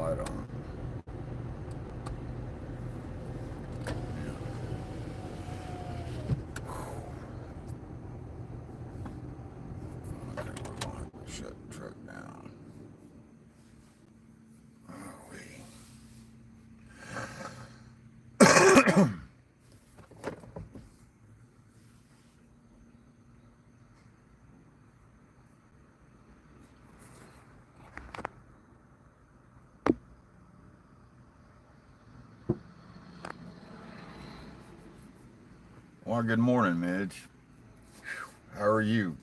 light on. I think we're going to have to shut the truck down. Oh, well, good morning, Midge. How are you?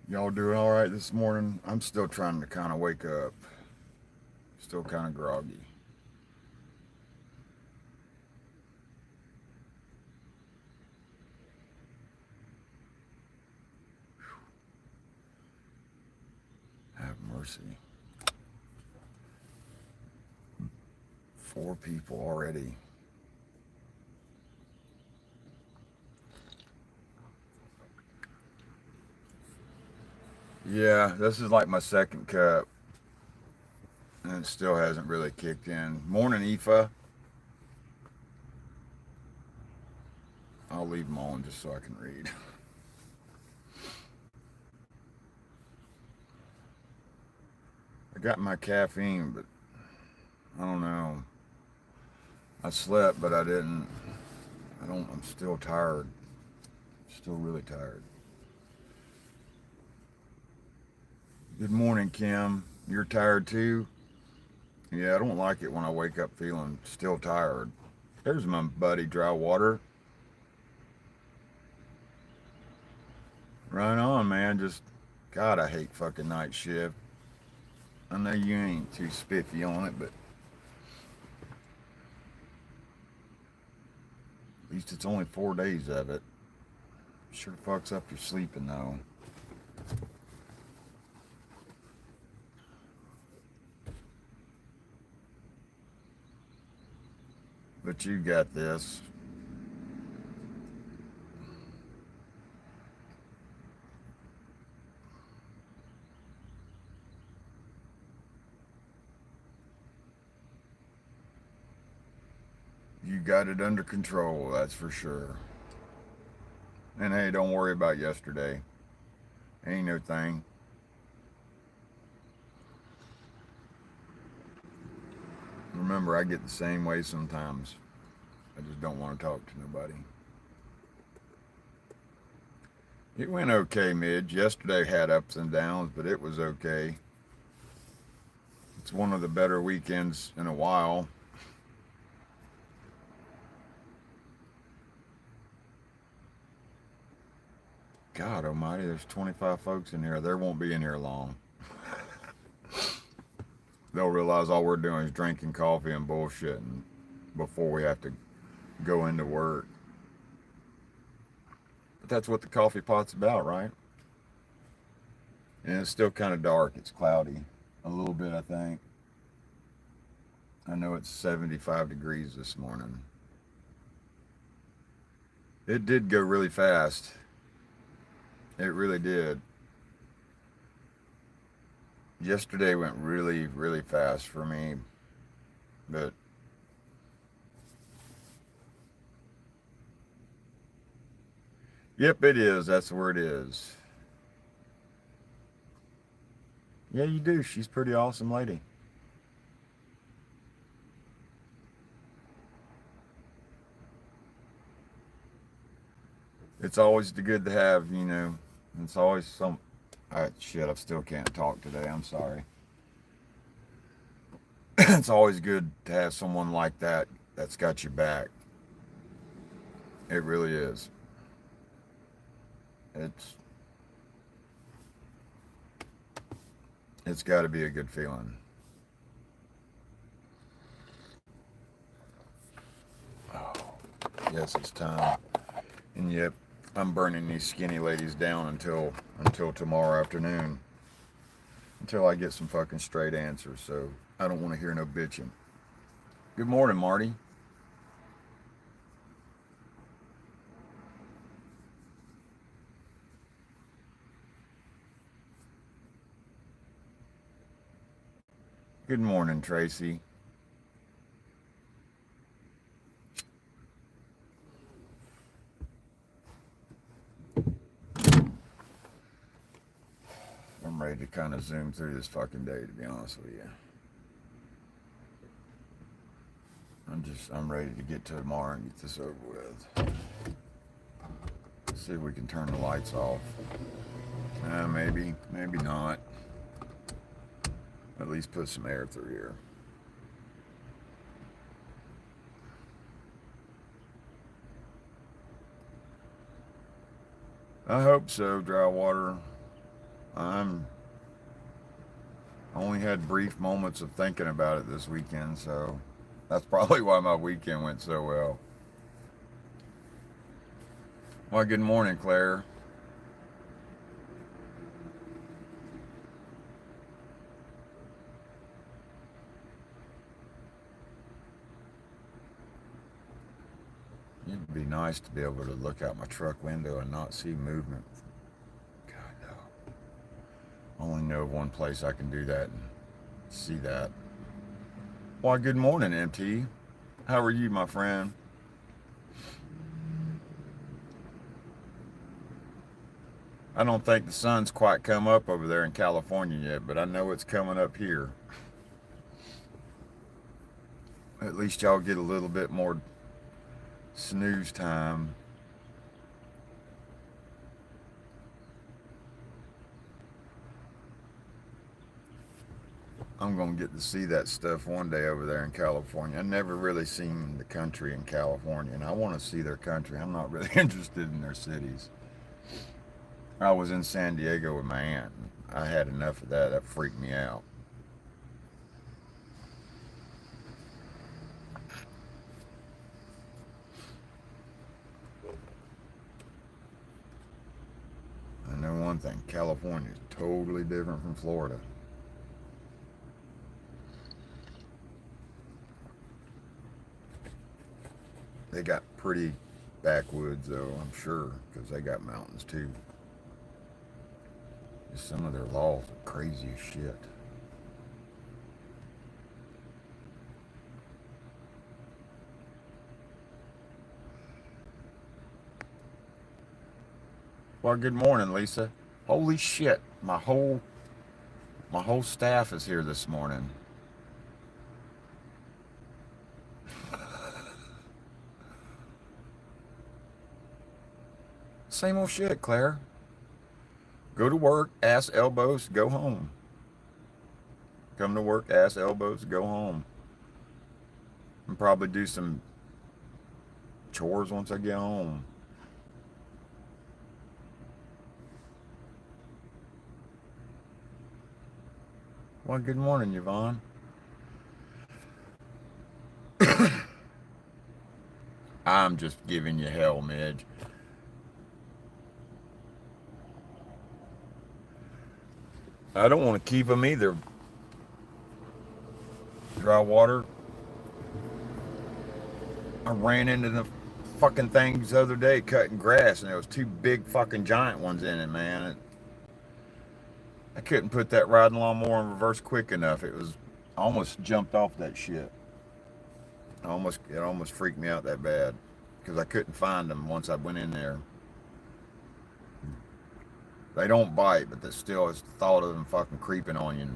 Y'all doing all right this morning? I'm still trying to kind of wake up. Still kind of groggy. Have mercy. 4 people already. Yeah, this is like my second cup, and it still hasn't really kicked in. Morning, Aoife. I'll leave them on just so I can read. I got my caffeine, but I don't know. I slept, but I didn't. I'm still tired. Still really tired. Good morning, Kim. You're tired too? Yeah, I don't like it when I wake up feeling still tired. There's my buddy, Dry Water. Right on, man. Just, God, I hate fucking night shift. I know you ain't too spiffy on it, but at least it's only 4 days of it. Sure fucks up your sleeping, though. But you got this. You got it under control, that's for sure. And hey, don't worry about yesterday. Ain't no thing. Remember, I get the same way sometimes. I just don't want to talk to nobody. It went okay, Midge. Yesterday had ups and downs, but it was okay. It's one of the better weekends in a while. God almighty, there's 25 folks in here. They won't be in here long. They'll realize all we're doing is drinking coffee and bullshitting before we have to go into work. But that's what the coffee pot's about, right? And it's still kind of dark. It's cloudy. A little bit, I think. I know it's 75 degrees this morning. It did go really fast. It really did. Yesterday went really, really fast for me. But yep, it is. That's where it is. Yeah, you do. She's a pretty awesome lady. It's always good to have, it's always some. Shit, I still can't talk today. I'm sorry. It's always good to have someone like that that's got your back. It really is. It's it's got to be a good feeling. Oh, yes, it's time. And yep, I'm burning these skinny ladies down until tomorrow afternoon. Until I get some fucking straight answers. So I don't want to hear no bitching. Good morning, Marty. Good morning, Tracy. I'm ready to kind of zoom through this fucking day, to be honest with you. I'm ready to get to tomorrow and get this over with. See if we can turn the lights off. Maybe not. At least put some air through here. I hope so, dry water. I only had brief moments of thinking about it this weekend, so that's probably why my weekend went so well. Well, good morning, Claire. It'd be nice to be able to look out my truck window and not see movement. God, no. I only know of one place I can do that and see that. Why, good morning, MT. How are you, my friend? I don't think the sun's quite come up over there in California yet, but I know it's coming up here. At least y'all get a little bit more snooze time. I'm going to get to see that stuff one day over there in California. I never really seen the country in California, and I want to see their country. I'm not really interested in their cities. I was in San Diego with my aunt. I had enough of that. That freaked me out. I know one thing. California is totally different from Florida. They got pretty backwoods, though, I'm sure, because they got mountains, too. Just some of their laws are crazy as shit. Well, good morning, Lisa. Holy shit, my whole staff is here this morning. Same old shit, Claire. Go to work, ass elbows, go home. Come to work, ass elbows, go home. And probably do some chores once I get home. Well, good morning, Yvonne. I'm just giving you hell, Midge. I don't want to keep them either. Dry water. I ran into the fucking things the other day cutting grass, and there was two big fucking giant ones in it, man. I couldn't put that riding lawnmower in reverse quick enough. I almost jumped off that shit. It almost freaked me out that bad because I couldn't find them once I went in there. They don't bite, but there's still it's the thought of them fucking creeping on you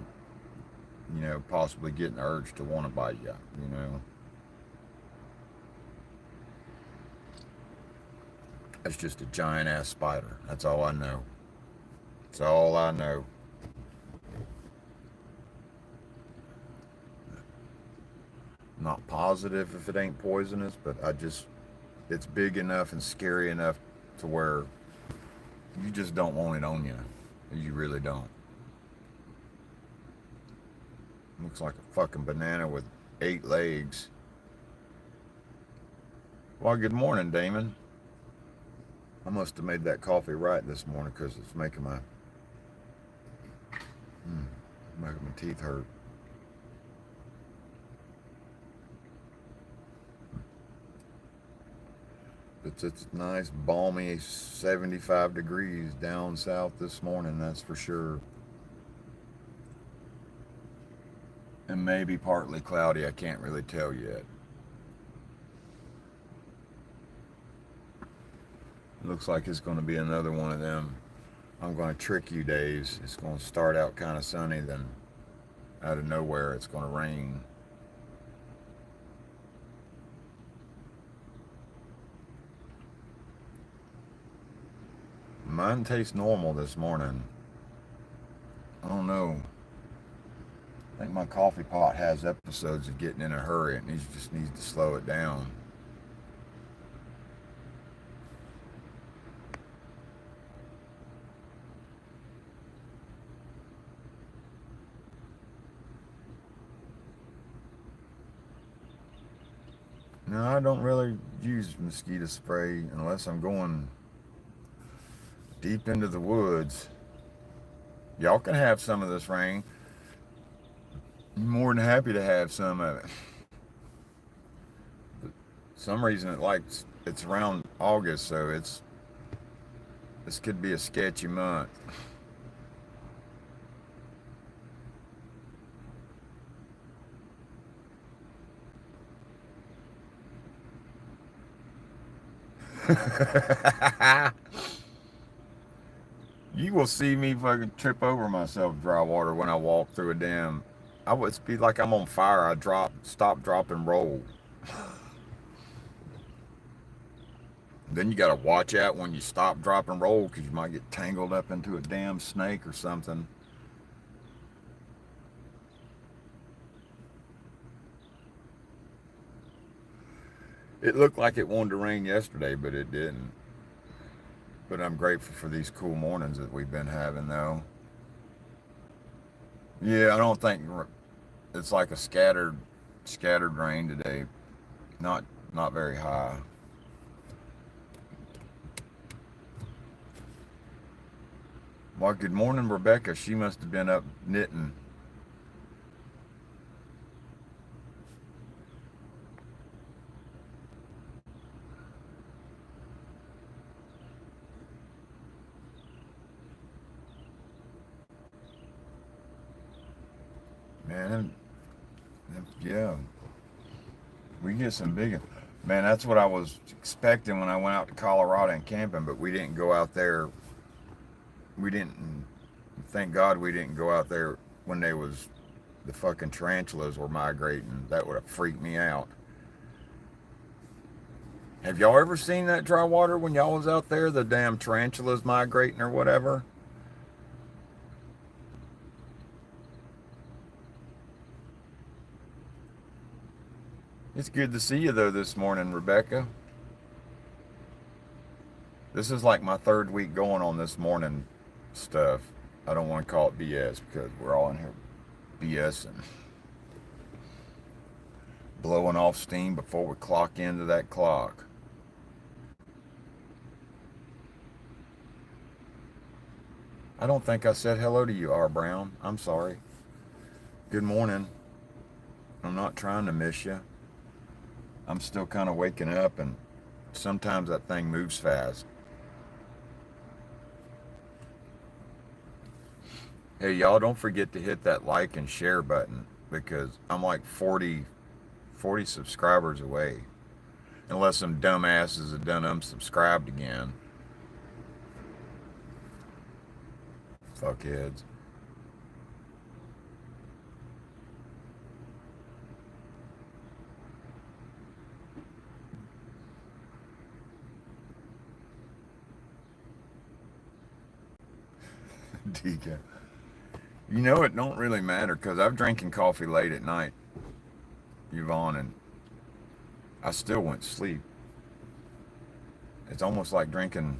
and, possibly getting the urge to want to bite you. That's just a giant ass spider. That's all I know. That's all I know. Not positive if it ain't poisonous, but it's big enough and scary enough to where you just don't want it on you. You really don't. Looks like a fucking banana with 8 legs. Well, good morning, Damon. I must have made that coffee right this morning because it's making my teeth hurt. It's nice, balmy 75 degrees down south this morning, that's for sure. and maybe partly cloudy. I can't really tell yet. Looks like it's going to be another one of them I'm going to trick you days. It's going to start out kind of sunny, then out of nowhere it's going to rain. Mine tastes normal this morning. I don't know. I think my coffee pot has episodes of getting in a hurry. It just needs to slow it down. No, I don't really use mosquito spray unless I'm going deep into the woods. Y'all can have some of this rain. I'm more than happy to have some of it. But some reason it's around August, so this could be a sketchy month. You will see me fucking trip over myself dry water when I walk through a dam. I would be like I'm on fire. I stop, drop, and roll. Then you got to watch out when you stop, drop, and roll because you might get tangled up into a damn snake or something. It looked like it wanted to rain yesterday, but it didn't. But I'm grateful for these cool mornings that we've been having, though. Yeah, I don't think it's like a scattered rain today. Not not very high. Well, good morning, Rebecca. She must have been up knitting. Man, yeah, we get some big. Man, that's what I was expecting when I went out to Colorado and camping, but we didn't go out there. We didn't. Thank God we didn't go out there when the fucking tarantulas were migrating. That would have freaked me out. Have y'all ever seen that dry water when y'all was out there? The damn tarantulas migrating or whatever. It's good to see you though this morning, Rebecca. This is like my third week going on this morning stuff. I don't want to call it BS because we're all in here BSing, blowing off steam before we clock into that clock. I don't think I said hello to you, R. Brown. I'm sorry. Good morning. I'm not trying to miss you. I'm still kind of waking up, and sometimes that thing moves fast. Hey, y'all, don't forget to hit that like and share button because I'm like 40 subscribers away. Unless some dumbasses have done unsubscribed again. Fuckheads. DK. You know, it don't really matter because I'm drinking coffee late at night, Yvonne, and I still went to sleep. It's almost like drinking.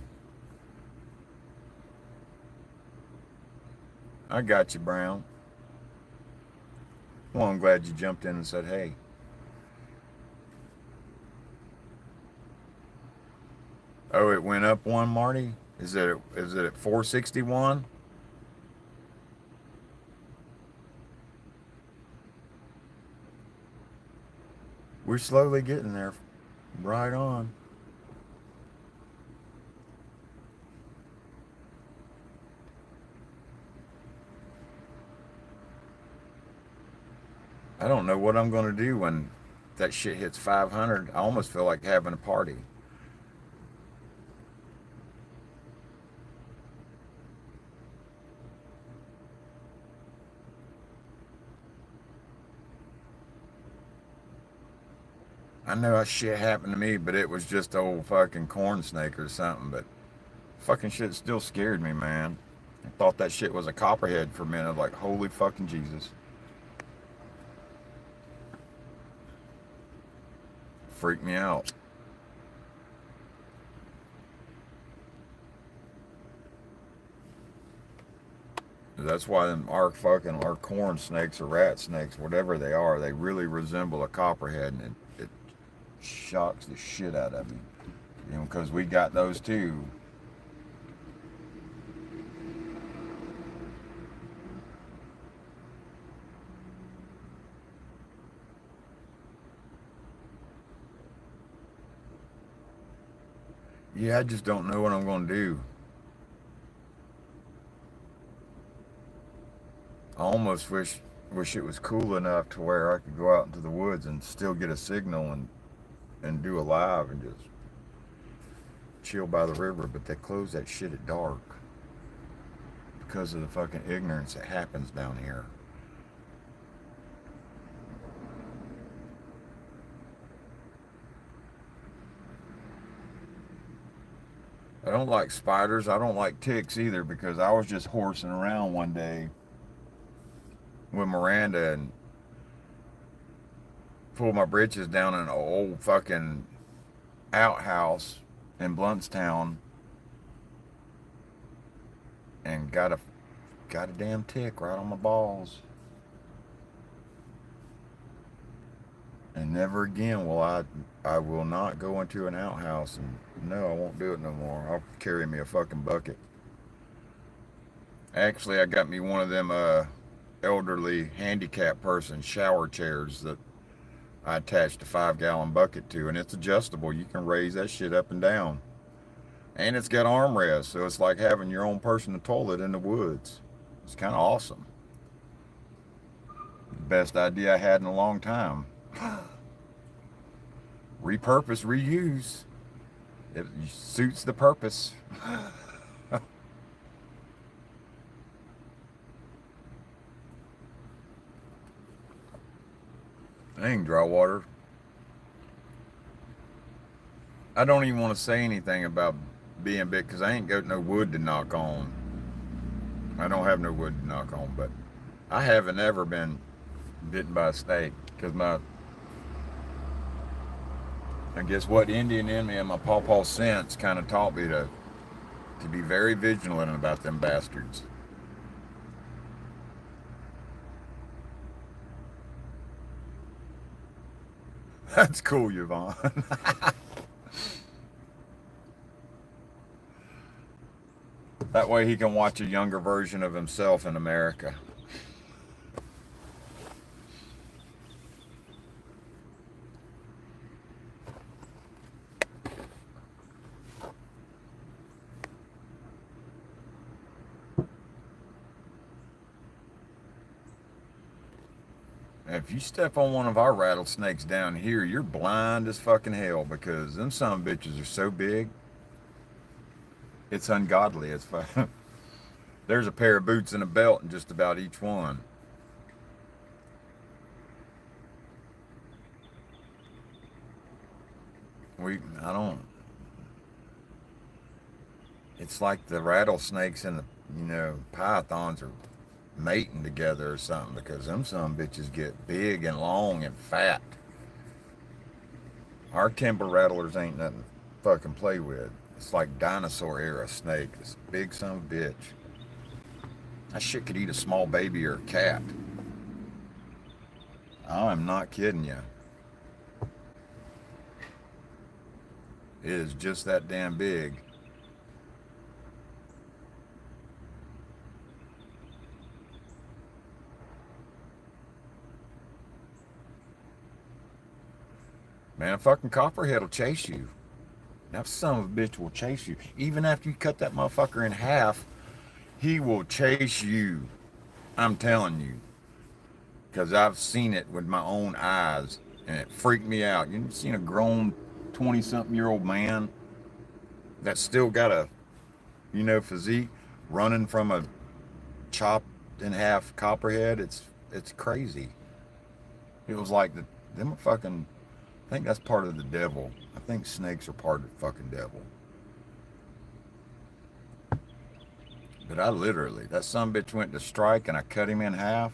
I got you, Brown. Well, I'm glad you jumped in and said, hey. Oh, it went up one, Marty? Is it at 461? We're slowly getting there. Right on. I don't know what I'm going to do when that shit hits 500. I almost feel like having a party. I know that shit happened to me, but it was just old fucking corn snake or something. But fucking shit still scared me, man. I thought that shit was a copperhead for a minute. Like, holy fucking Jesus. Freaked me out. That's why our corn snakes or rat snakes, whatever they are, they really resemble a copperhead, and it shocks the shit out of me. You know, because we got those too. Yeah, I just don't know what I'm going to do. I almost wish it was cool enough to where I could go out into the woods and still get a signal and do a live and just chill by the river, but they close that shit at dark because of the fucking ignorance that happens down here. I don't like spiders. I don't like ticks either, because I was just horsing around one day with Miranda and pulled my britches down in an old fucking outhouse in Bluntstown and got a damn tick right on my balls. And never again will I will not go into an outhouse, and no, I won't do it no more. I'll carry me a fucking bucket. Actually, I got me one of them elderly handicapped person shower chairs that I attached a 5-gallon bucket to, and it's adjustable. You can raise that shit up and down. And it's got armrests, so it's like having your own personal toilet in the woods. It's kind of awesome. Best idea I had in a long time. Repurpose, reuse. It suits the purpose. Dang, dry water. I don't even want to say anything about being big because I ain't got no wood to knock on. I don't have no wood to knock on, but I haven't ever been bitten by a snake because I guess what Indian in me and my pawpaw sense kind of taught me to be very vigilant about them bastards. That's cool, Yvonne. That way he can watch a younger version of himself in America. If you step on one of our rattlesnakes down here, you're blind as fucking hell because them son of bitches are so big. It's ungodly. It's fun. There's a pair of boots and a belt in just about each one. I don't. It's like the rattlesnakes and the pythons are mating together or something because them some bitches get big and long and fat. Our timber rattlers ain't nothing to fucking play with. It's like dinosaur era snake. This big son of a bitch. That shit could eat a small baby or a cat. I'm not kidding you. It is just that damn big. Man, a fucking copperhead will chase you. That son of a bitch will chase you. Even after you cut that motherfucker in half, he will chase you. I'm telling you. because I've seen it with my own eyes, and it freaked me out. You've seen a grown 20-something-year-old man that's still got a, physique, running from a chopped in half copperhead. It's crazy. It was like them fucking. I think that's part of the devil. I think snakes are part of the fucking devil. But I literally, that son bitch went to strike and I cut him in half,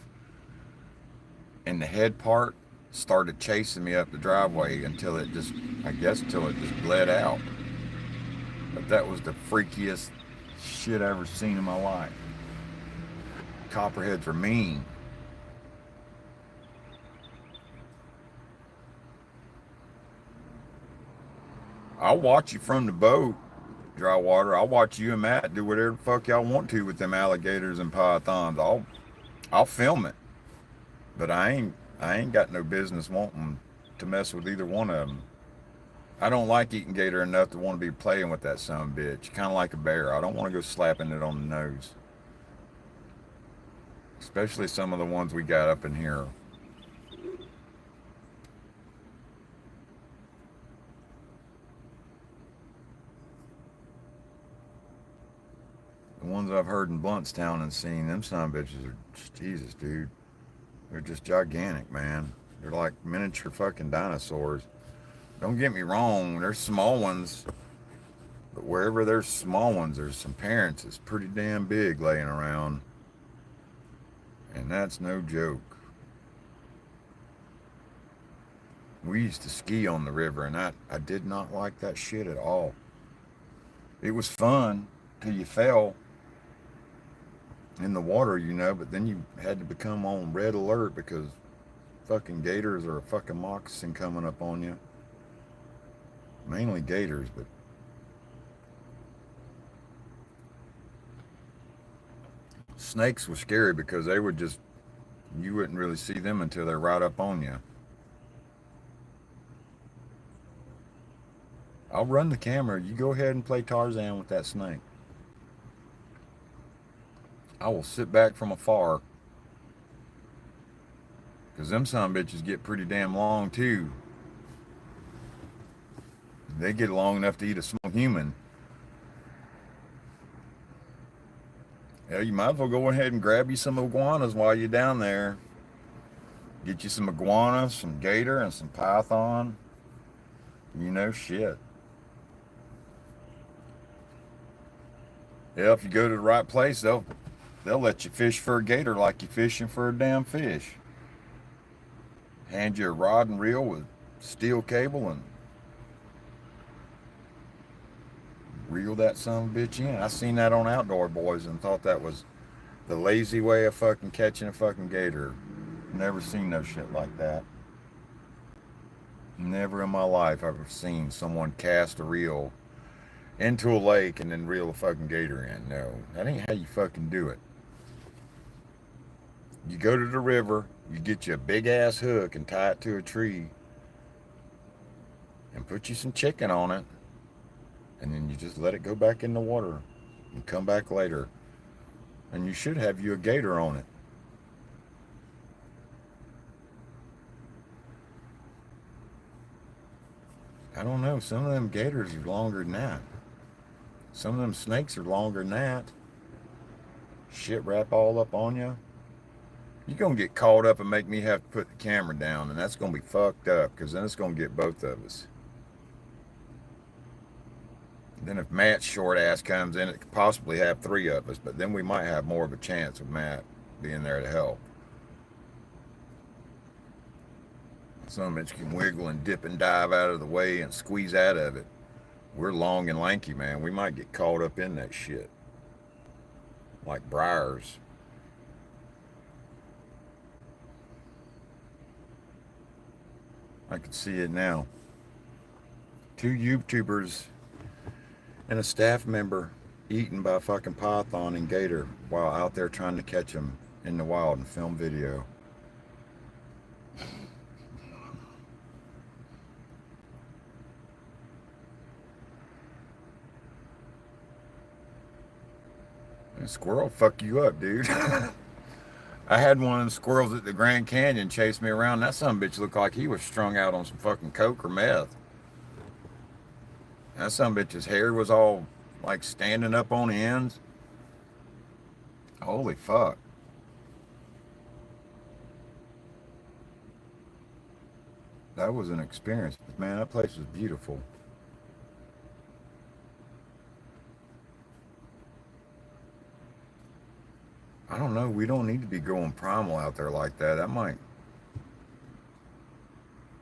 and the head part started chasing me up the driveway until it just, I guess, until it just bled out. But that was the freakiest shit I ever seen in my life. Copperheads are mean. I'll watch you from the boat, dry water. I'll watch you and Matt do whatever the fuck y'all want to with them alligators and pythons. I'll film it. But I ain't got no business wanting to mess with either one of them. I don't like eating gator enough to want to be playing with that son of a bitch. Kind of like a bear. I don't want to go slapping it on the nose. Especially some of the ones we got up in here. The ones I've heard in Bluntstown and seen, them son of bitches are, Jesus, dude. They're just gigantic, man. They're like miniature fucking dinosaurs. Don't get me wrong, there's small ones, but wherever there's small ones, there's some parents that's pretty damn big laying around. And that's no joke. We used to ski on the river, and I did not like that shit at all. It was fun till you fell in the water, but then you had to become on red alert because fucking gators or a fucking moccasin coming up on you. Mainly gators, but snakes were scary because they would just, you wouldn't really see them until they're right up on you. I'll run the camera. You go ahead and play Tarzan with that snake. I will sit back from afar. Because them son bitches get pretty damn long too. They get long enough to eat a small human. Hell, you might as well go ahead and grab you some iguanas while you're down there. Get you some iguanas, some gator, and some python. Shit. Yeah, if you go to the right place, they'll let you fish for a gator like you're fishing for a damn fish. Hand you a rod and reel with steel cable and reel that son of a bitch in. I seen that on Outdoor Boys and thought that was the lazy way of fucking catching a fucking gator. Never seen no shit like that. Never in my life I've ever seen someone cast a reel into a lake and then reel a fucking gator in. No, that ain't how you fucking do it. You go to the river, you get you a big ass hook and tie it to a tree and put you some chicken on it, and then you just let it go back in the water and come back later. And you should have you a gator on it. I don't know, some of them gators are longer than that. Some of them snakes are longer than that. Shit wrap all up on you. You're going to get caught up and make me have to put the camera down, and that's going to be fucked up, because then it's going to get both of us. Then if Matt's short ass comes in, it could possibly have three of us, but then we might have more of a chance of Matt being there to help. Some bitch can wiggle and dip and dive out of the way and squeeze out of it. We're long and lanky, man. We might get caught up in that shit. Like briars. I can see it now. 2 YouTubers and a staff member eaten by a fucking python and gator while out there trying to catch them in the wild and film video. A squirrel fuck you up, dude. I had one of the squirrels at the Grand Canyon chase me around. That son of a bitch looked like he was strung out on some fucking coke or meth. That son of a bitch's hair was all like standing up on ends. Holy fuck. That was an experience. Man, that place was beautiful. I don't know. We don't need to be going primal out there like that. That might.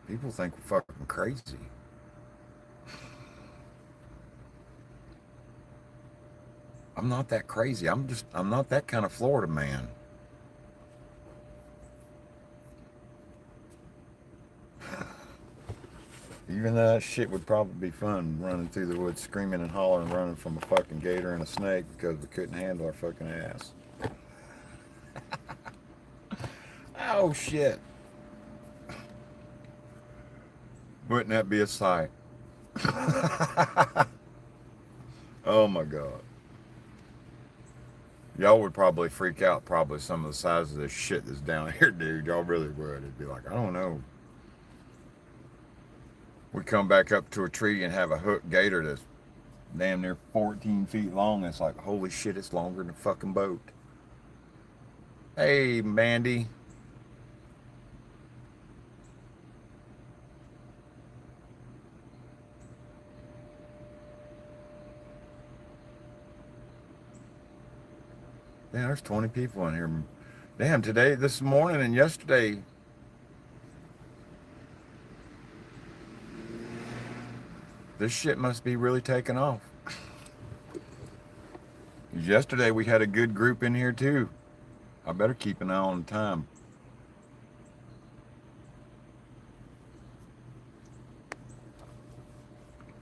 People think we're fucking crazy. I'm not that crazy. I'm not that kind of Florida man. Even though that shit would probably be fun, running through the woods, screaming and hollering, running from a fucking gator and a snake because we couldn't handle our fucking ass. Oh shit. Wouldn't that be a sight? Oh my god. Y'all would probably freak out, probably some of the size of this shit that's down here, dude. Y'all really would. It'd be like, I don't know. We come back up to a tree and have a hook gator that's damn near 14 feet long. It's like, holy shit, it's longer than a fucking boat. Hey, Mandy. Damn, there's 20 people in here. Damn, today, this morning, and yesterday. This shit must be really taking off. Yesterday we had a good group in here too. I better keep an eye on the time.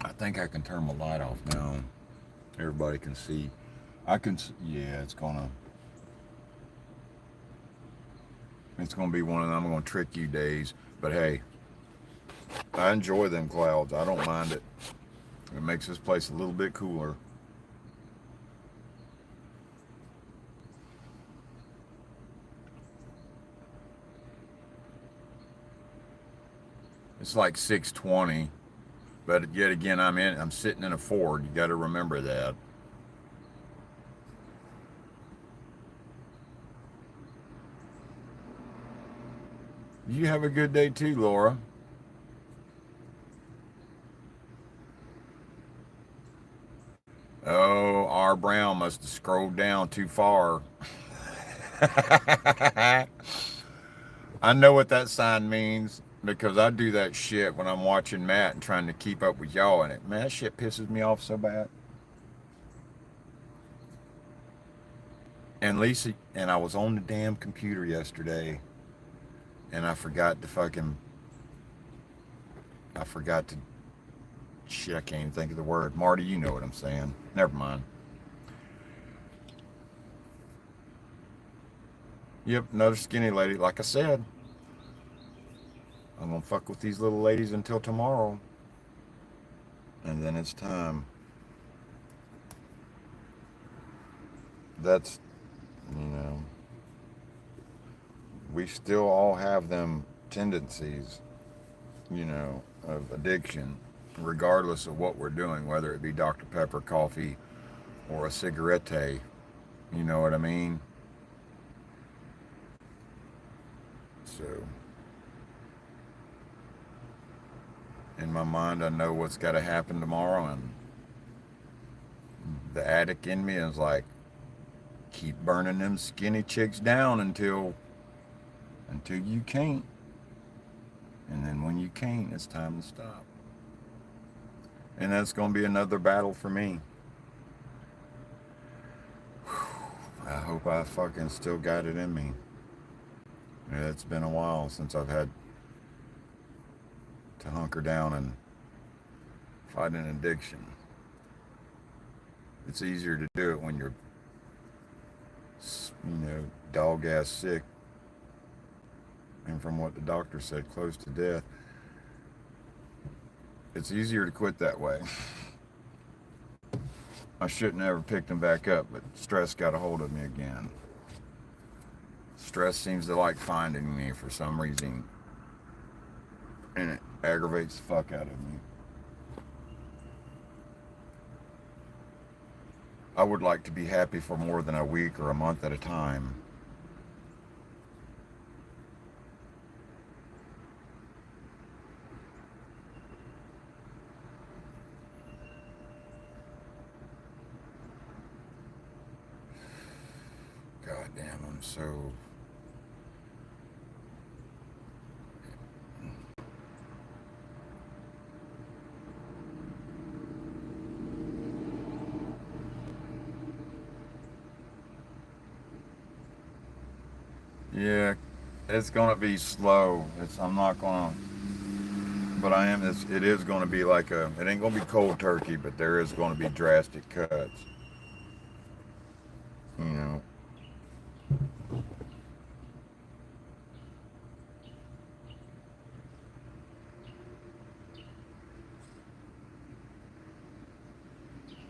I think I can turn my light off now. Everybody can see. Yeah, it's gonna be one of them I'm gonna trick you days. But hey, I enjoy them clouds. I don't mind it. It makes this place a little bit cooler. It's like 6:20, but yet again, I'm sitting in a Ford. You got to remember that. You have a good day too, Laura. Oh, R. Brown must have scrolled down too far. I know what that sign means because I do that shit when I'm watching Matt and trying to keep up with y'all, and man, that shit pisses me off so bad. And Lisa and I was on the damn computer yesterday, and I forgot to shit. I can't even think of the word. Marty, you know what I'm saying. Never mind. Yep, another skinny lady. Like I said, I'm gonna fuck with these little ladies until tomorrow, and then it's time. That's, you know, we still all have them tendencies, of addiction, regardless of what we're doing, whether it be Dr. Pepper coffee or a cigarette. You know what I mean? So, in my mind, I know what's got to happen tomorrow, and the addict in me is like, keep burning them skinny chicks down until you can't. And then when you can't, it's time to stop. And that's going to be another battle for me. I hope I fucking still got it in me. Yeah, it's been a while since I've had to hunker down and fight an addiction. It's easier to do it when you're, dog ass sick. And from what the doctor said, close to death. It's easier to quit that way. I shouldn't have ever picked them back up, but stress got a hold of me again. Stress seems to like finding me for some reason, and it aggravates the fuck out of me. I would like to be happy for more than a week or a month at a time. God damn, I'm so. Yeah, it's gonna be slow. I'm not gonna, but I am. It is gonna be like a. It ain't gonna be cold turkey, but there is gonna be drastic cuts. You know,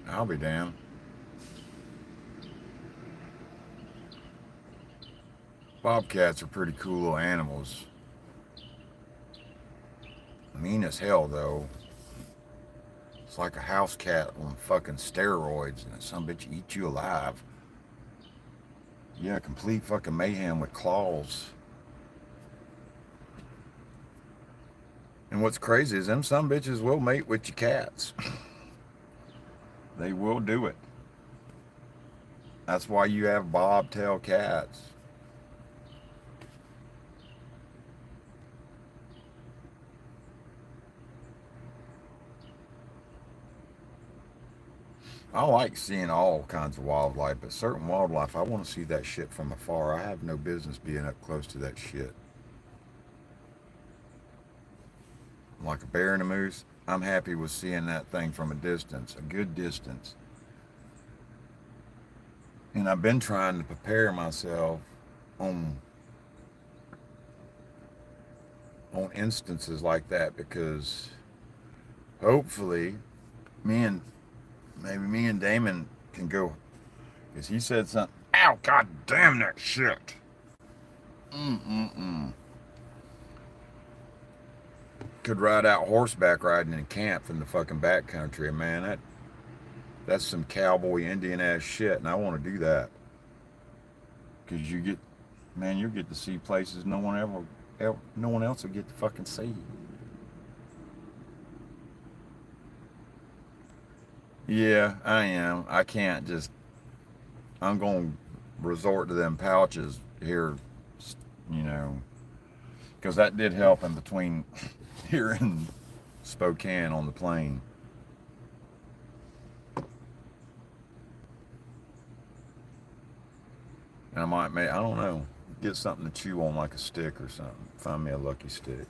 I'll be damned. Bobcats are pretty cool little animals. Mean as hell though. It's like a house cat on fucking steroids, and some bitch eat you alive. Yeah, complete fucking mayhem with claws. And what's crazy is them some bitches will mate with your cats. They will do it. That's why you have bobtail cats. I like seeing all kinds of wildlife, but certain wildlife, I want to see that shit from afar. I have no business being up close to that shit. Like a bear and a moose, I'm happy with seeing that thing from a distance, a good distance. And I've been trying to prepare myself on on instances like that because hopefully me and maybe me and Damon can go because he said something. Ow, god damn that shit. Mm-mm-mm. Could ride out horseback riding in camp from the fucking backcountry, man. That's some cowboy Indian ass shit, and I want to do that because you get, man, you get to see places no one else will get to fucking see. Yeah, I am. I can't just. I'm going to resort to them pouches here, you know, because that did help in between here and Spokane on the plane. And I might make, I don't know, get something to chew on like a stick or something. Find me a lucky stick.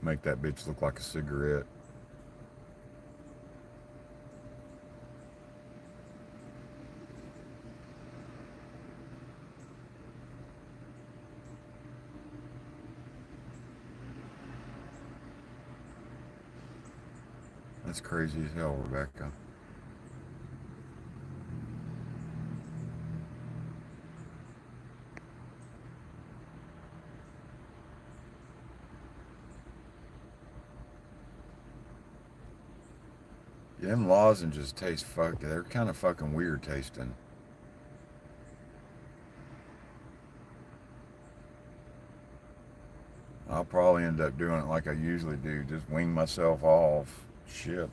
Make that bitch look like a cigarette. That's crazy as hell, Rebecca. Yeah, them lozenges taste they're kind of fucking weird tasting. I'll probably end up doing it like I usually do, just wing myself off. Shit.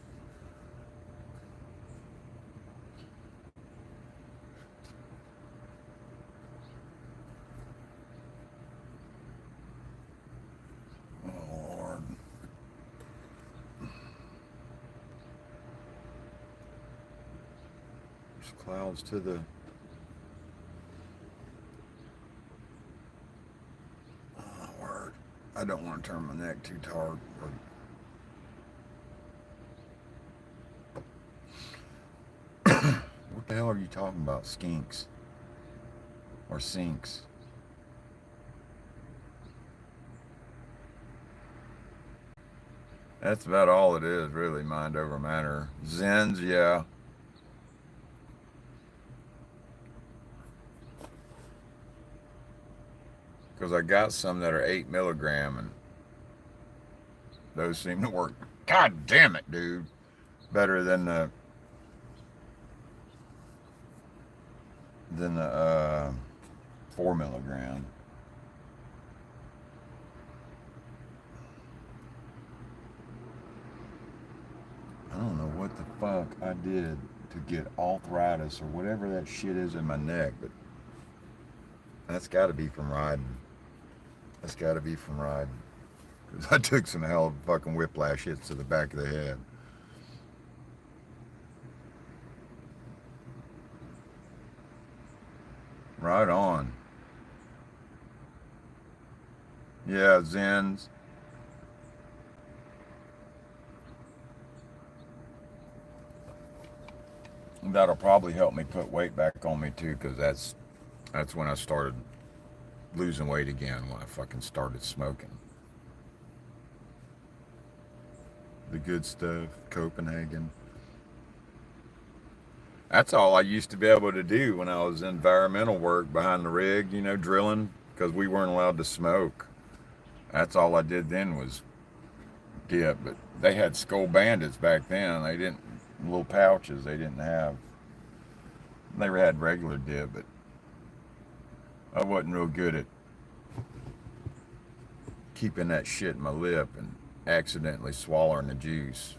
Oh, Lord. There's clouds to the. Oh, word. I don't want to turn my neck too hard. What the hell are you talking about? Skinks or sinks? That's about all it is, really. Mind over matter. Zens, yeah. because I got some that are 8 milligram, and those seem to work. God damn it, dude! Better than the 4 milligram. I don't know what the fuck I did to get arthritis or whatever that shit is in my neck, but that's got to be from riding. That's got to be from riding. Because I took some hell of fucking whiplash hits to the back of the head. Right on. Yeah, Zens. That'll probably help me put weight back on me too, because that's when I started losing weight again, when I fucking started smoking. The good stuff, Copenhagen. That's all I used to be able to do when I was in environmental work behind the rig, drilling, because we weren't allowed to smoke. That's all I did then was dip. But they had Skull Bandits back then. They didn't, little pouches, they didn't have. They had regular dip, but I wasn't real good at keeping that shit in my lip and accidentally swallowing the juice.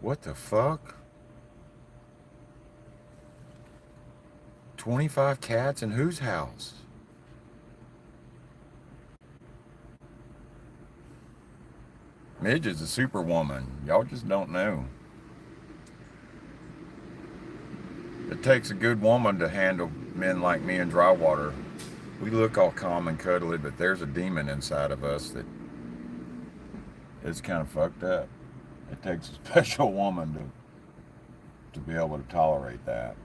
What the fuck? 25 cats in whose house? Midge is a superwoman. Y'all just don't know. It takes a good woman to handle men like me in dry water. We look all calm and cuddly, but there's a demon inside of us that is kind of fucked up. It takes a special woman to be able to tolerate that.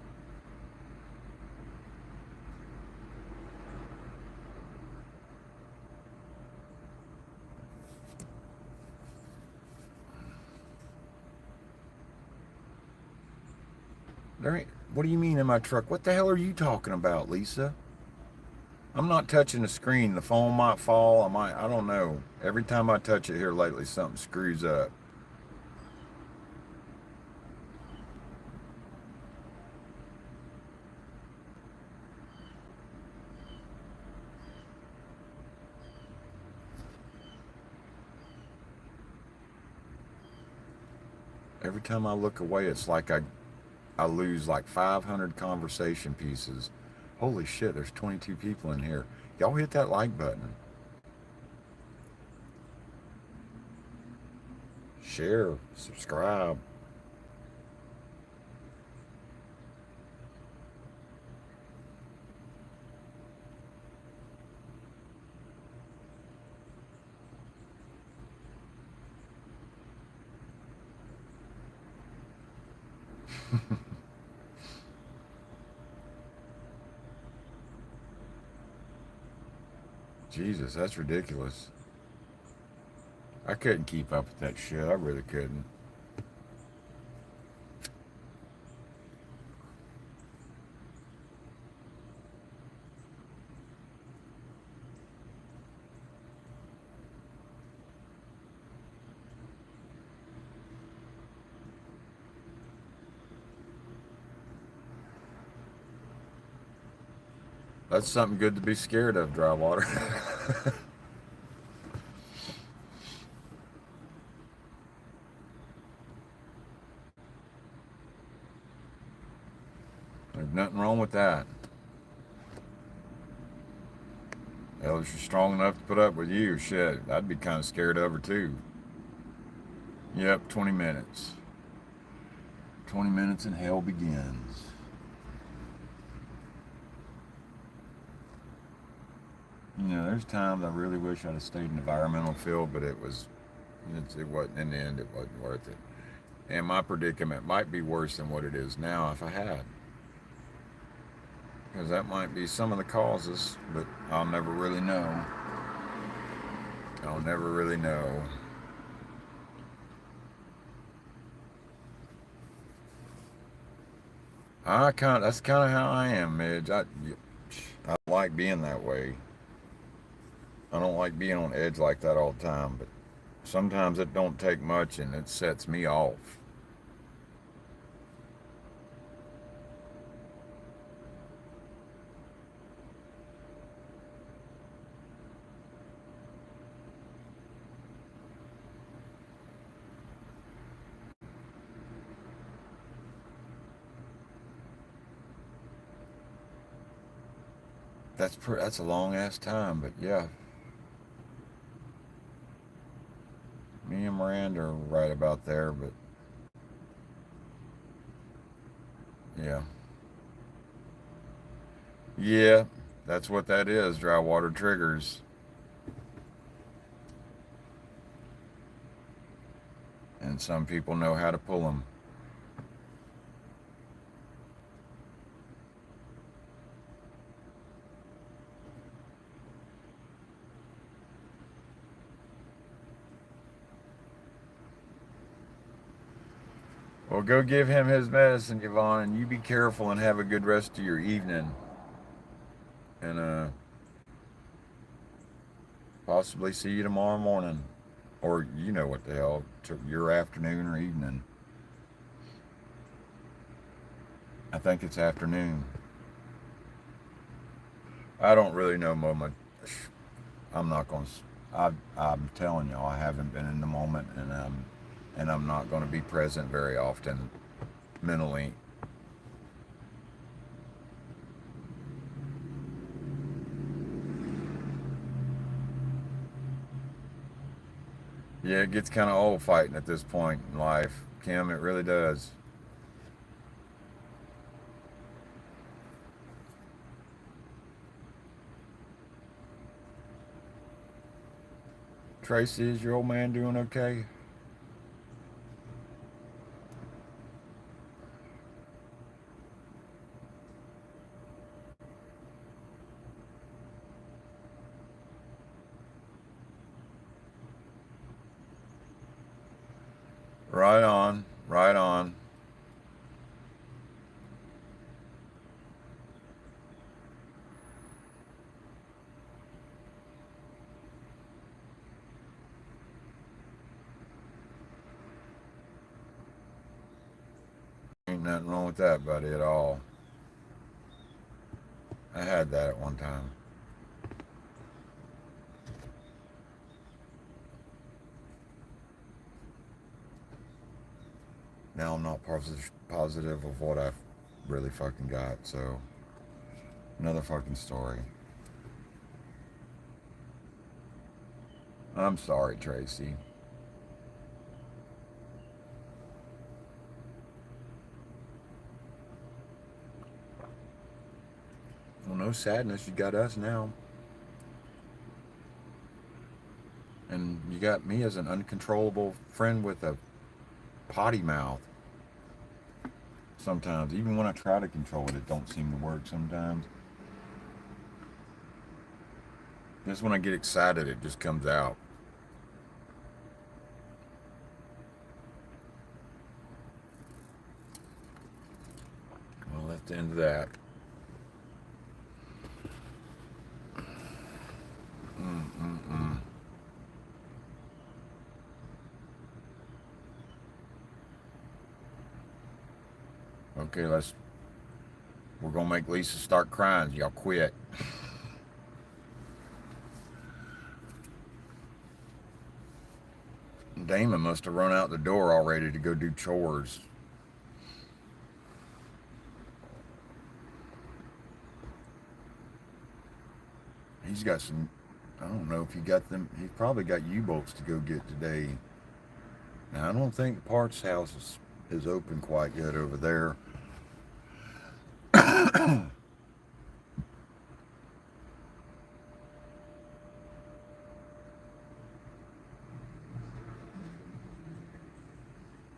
There ain't, what do you mean in my truck? What the hell are you talking about, Lisa? I'm not touching the screen. The phone might fall. I don't know. Every time I touch it here lately, something screws up. Every time I look away, it's like I lose like 500 conversation pieces. Holy shit, there's 22 people in here. Y'all hit that like button. Share, subscribe. Jesus, that's ridiculous. I couldn't keep up with that shit. I really couldn't. That's something good to be scared of, dry water. There's nothing wrong with that. Hell, if she's strong enough to put up with you, shit, I'd be kind of scared of her too. Yep, 20 minutes. 20 minutes and hell begins. There's times I really wish I'd have stayed in the environmental field, but it wasn't, in the end, it wasn't worth it. And my predicament might be worse than what it is now if I had. Because that might be some of the causes, but I'll never really know. I'll never really know. That's kind of how I am, Midge. I don't like being that way. I don't like being on edge like that all the time, but sometimes it don't take much and it sets me off. That's a long ass time, but yeah, me and Miranda are right about there. But yeah, yeah, that's what that is. Dry water triggers, and some people know how to pull them. Well, go give him his medicine, Yvonne, and you be careful and have a good rest of your evening. And possibly see you tomorrow morning. Or you know what the hell, your afternoon or evening. I think it's afternoon. I don't really know, Mama. I'm not going to. I'm telling y'all, I haven't been in the moment, and I'm not going to be present very often mentally. Yeah, it gets kind of old fighting at this point in life, Kim. It really does. Tracy, is your old man doing okay? Right on, right on. Ain't nothing wrong with that, buddy, at all. I had that at one time. Now I'm not positive of what I've really fucking got. So another fucking story. I'm sorry, Tracy. Well, no sadness. You got us now, and you got me as an uncontrollable friend with a potty mouth. Sometimes, even when I try to control it, it don't seem to work. Sometimes, just when I get excited, it just comes out. Well, that's the end of that. Mm-mm-mm. Okay, we're gonna make Lisa start crying. Y'all quit. Damon must have run out the door already to go do chores. He's got some. I don't know if he got them. He probably got U-bolts to go get today. Now I don't think the parts house is open quite yet over there.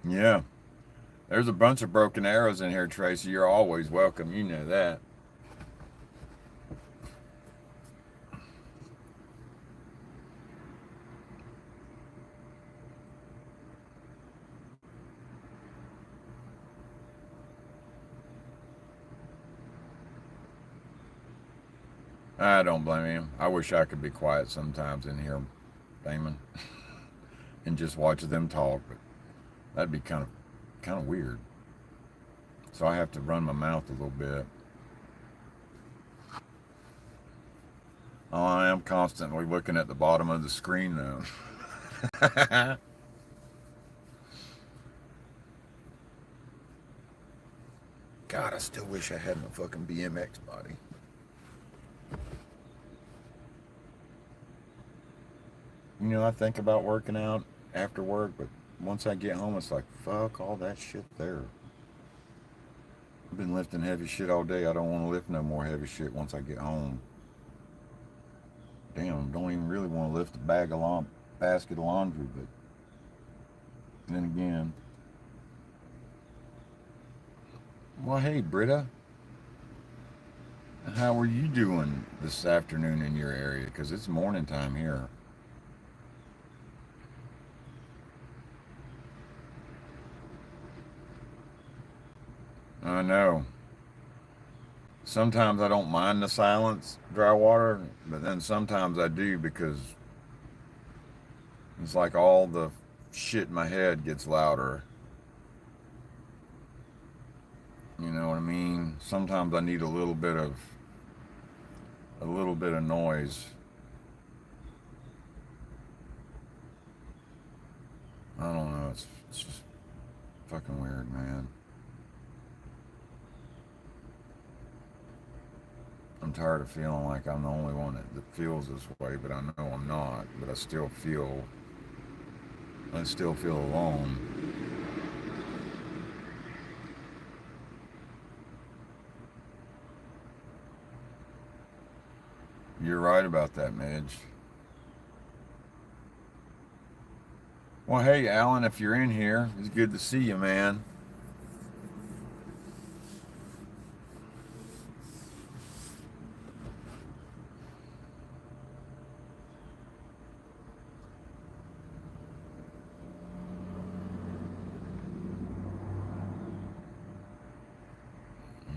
Yeah, there's a bunch of broken arrows in here, Tracy. You're always welcome. You know that. I don't blame him. I wish I could be quiet sometimes in here, Damon, and just watch them talk, but that'd be kind of weird. So I have to run my mouth a little bit. Oh, I am constantly looking at the bottom of the screen though. God, I still wish I had my fucking BMX body. I think about working out after work, but once I get home, it's like, fuck all that shit there. I've been lifting heavy shit all day. I don't want to lift no more heavy shit once I get home. Damn, don't even really want to lift a basket of laundry, but then again, well, hey, Britta, how are you doing this afternoon in your area? Because it's morning time here. I know. Sometimes I don't mind the silence, dry water, but then sometimes I do because it's like all the shit in my head gets louder. You know what I mean? Sometimes I need a little bit of noise. I don't know. It's just fucking weird, man. I'm tired of feeling like I'm the only one that feels this way, but I know I'm not. But I still feel alone. You're right about that, Midge. Well, hey, Alan, if you're in here, it's good to see you, man.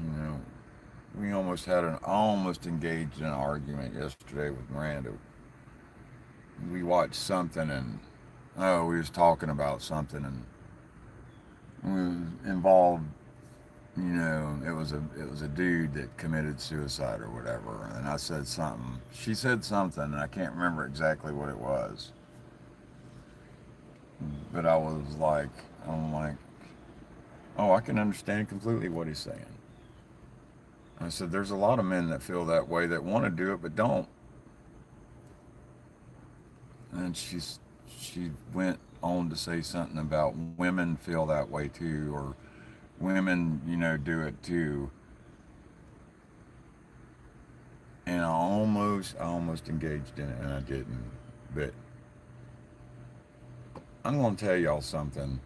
You know, we almost engaged in an argument yesterday with Miranda. We watched something and we was talking about something and we was involved. It was a dude that committed suicide or whatever. And I said something. She said something, and I can't remember exactly what it was. But I'm like, oh, I can understand completely what he's saying. I said, there's a lot of men that feel that way that want to do it but don't. And she went on to say something about women feel that way too, or women, do it too. And I almost engaged in it, and I didn't. But I'm gonna tell y'all something.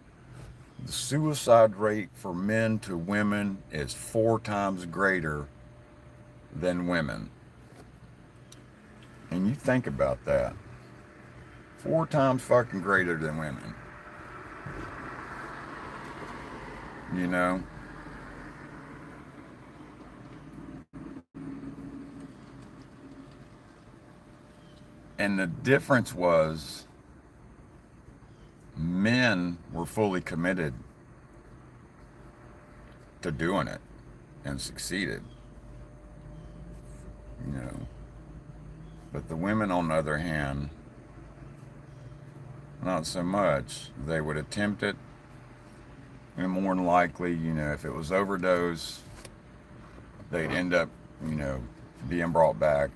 The suicide rate for men to women is 4 times greater than women. And you think about that. 4 times fucking greater than women. You know? And the difference was men were fully committed to doing it and succeeded, you know. But the women, on the other hand, not so much. They would attempt it, and more than likely, if it was overdose, they'd end up, being brought back,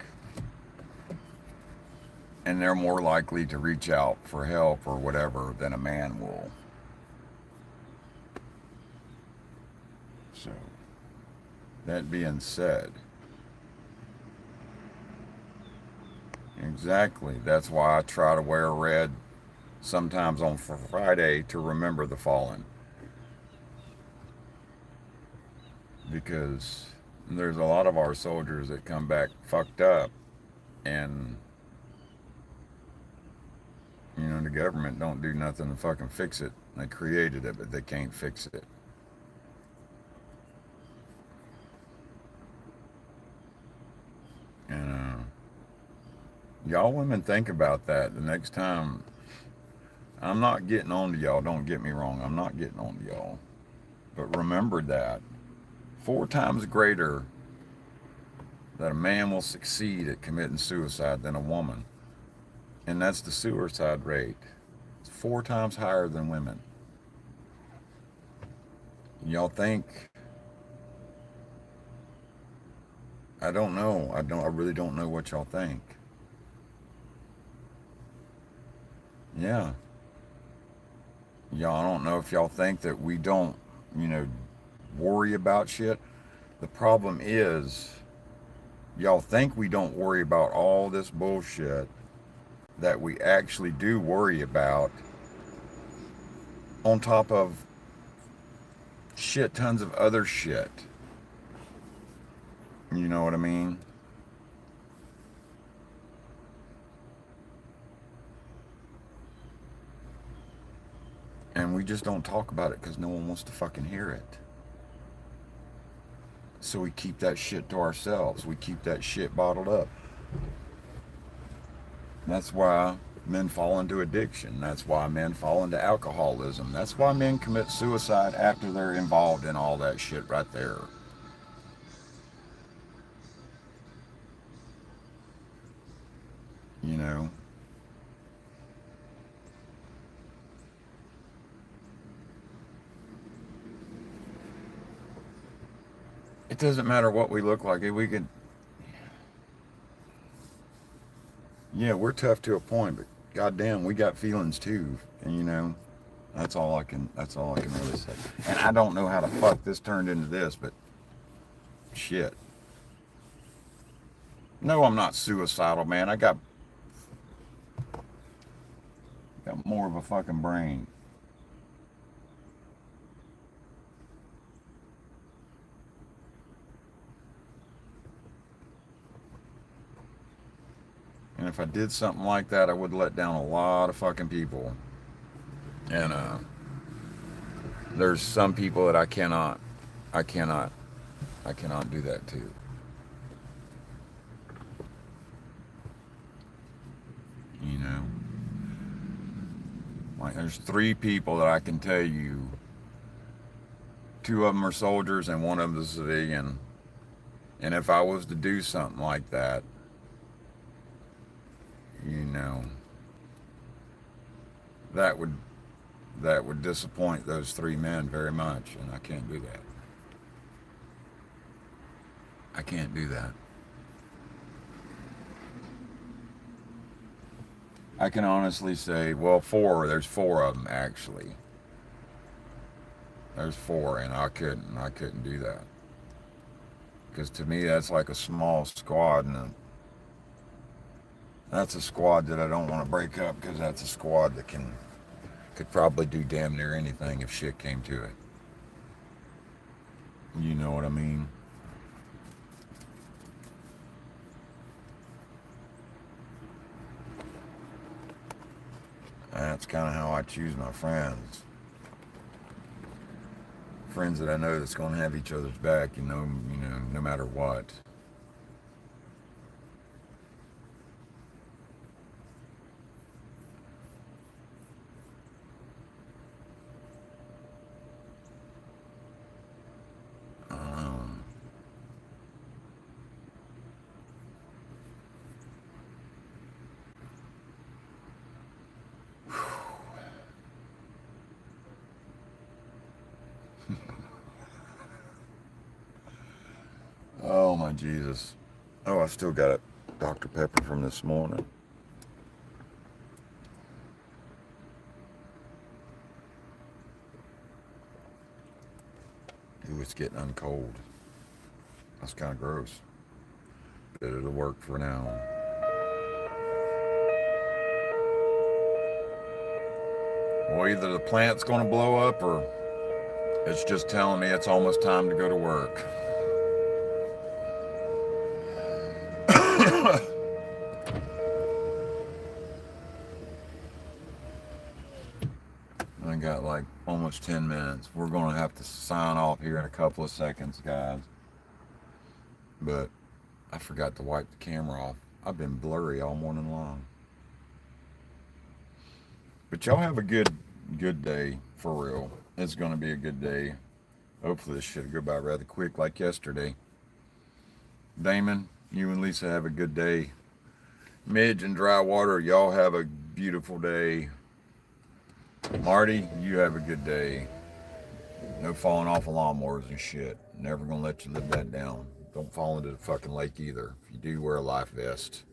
and they're more likely to reach out for help or whatever than a man will. So, that being said, exactly, that's why I try to wear red sometimes on Friday to remember the fallen, because there's a lot of our soldiers that come back fucked up, and the government don't do nothing to fucking fix it. They created it, but they can't fix it. And Y'all women think about that the next time. I'm not getting on to y'all, don't get me wrong. I'm not getting on to y'all. But remember that 4 times greater that a man will succeed at committing suicide than a woman. And that's the suicide rate. It's 4 times higher than women. Y'all think, I don't know. I really don't know what y'all think. Yeah. Y'all, I don't know if y'all think that we don't, you know, worry about shit. The problem is, y'all think we don't worry about all this bullshit that we actually do worry about, on top of shit tons of other shit. You know what I mean? And we just don't talk about it because no one wants to fucking hear it. So we keep that shit to ourselves. We keep that shit bottled up. That's why men fall into addiction. That's why men fall into alcoholism. That's why men commit suicide after they're involved in all that shit right there. You know? It doesn't matter what we look like. We could, yeah, we're tough to a point, but goddamn, we got feelings too. And you know, that's all I can really say. And I don't know how the fuck this turned into this, but shit. No, I'm not suicidal, man. I got more of a fucking brain. And if I did something like that, I would let down a lot of fucking people. And there's some people that I cannot, I cannot do that to. You know, like there's 3 people that I can tell you. 2 of them are soldiers and one of them is a civilian. And if I was to do something like that, you know, that would that would disappoint those 3 men very much, and I can't do that. I can't do that. I can honestly say, well, 4. There's 4 of them actually. There's 4, and I couldn't do that because to me that's like a small squad, and that's a squad that I don't want to break up because that's a squad that could probably do damn near anything if shit came to it. You know what I mean? That's kind of how I choose my friends. Friends that I know that's going to have each other's back, no matter what. Um, oh my Jesus. Oh, I still got it. Dr. Pepper from this morning. Ooh, it's getting uncold. That's kind of gross. But it'll work for now. Well, either the plant's going to blow up or it's just telling me it's almost time to go to work. I got like almost 10 minutes. We're going to have to sign off here in a couple of seconds, guys. But I forgot to wipe the camera off. I've been blurry all morning long. But y'all have a good day for real. It's gonna be a good day. Hopefully this should go by rather quick like yesterday. Damon, you and Lisa have a good day. Midge and Dry Water, y'all have a beautiful day. Marty, you have a good day. No falling off of lawnmowers and shit. Never gonna let you live that down. Don't fall into the fucking lake either. If you do, wear a life vest.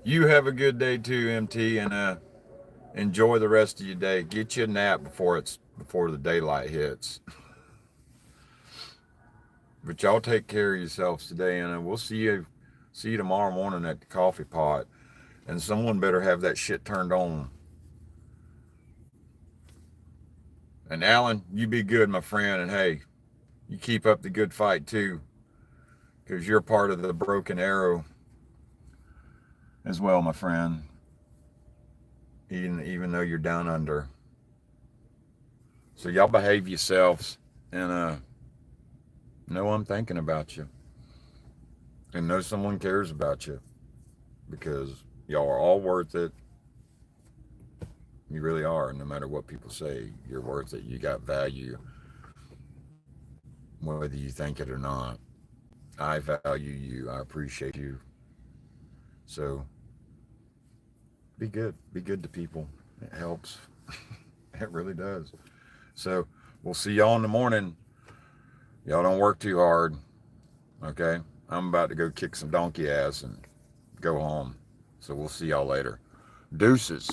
You have a good day too, MT, and enjoy the rest of your day. Get you a nap before the daylight hits. But y'all take care of yourselves today, and we'll see you tomorrow morning at the coffee pot. And someone better have that shit turned on. And Alan, you be good, my friend, and hey, you keep up the good fight too, because you're part of the broken arrow as well, my friend. Even though you're down under. So y'all behave yourselves, and know I'm thinking about you, and know someone cares about you, because y'all are all worth it. You really are. No matter what people say, you're worth it. You got value, whether you think it or not. I value you. I appreciate you. So be good. Be good to people. It helps. It really does. So we'll see y'all in the morning. Y'all don't work too hard. Okay? I'm about to go kick some donkey ass and go home. So we'll see y'all later. Deuces.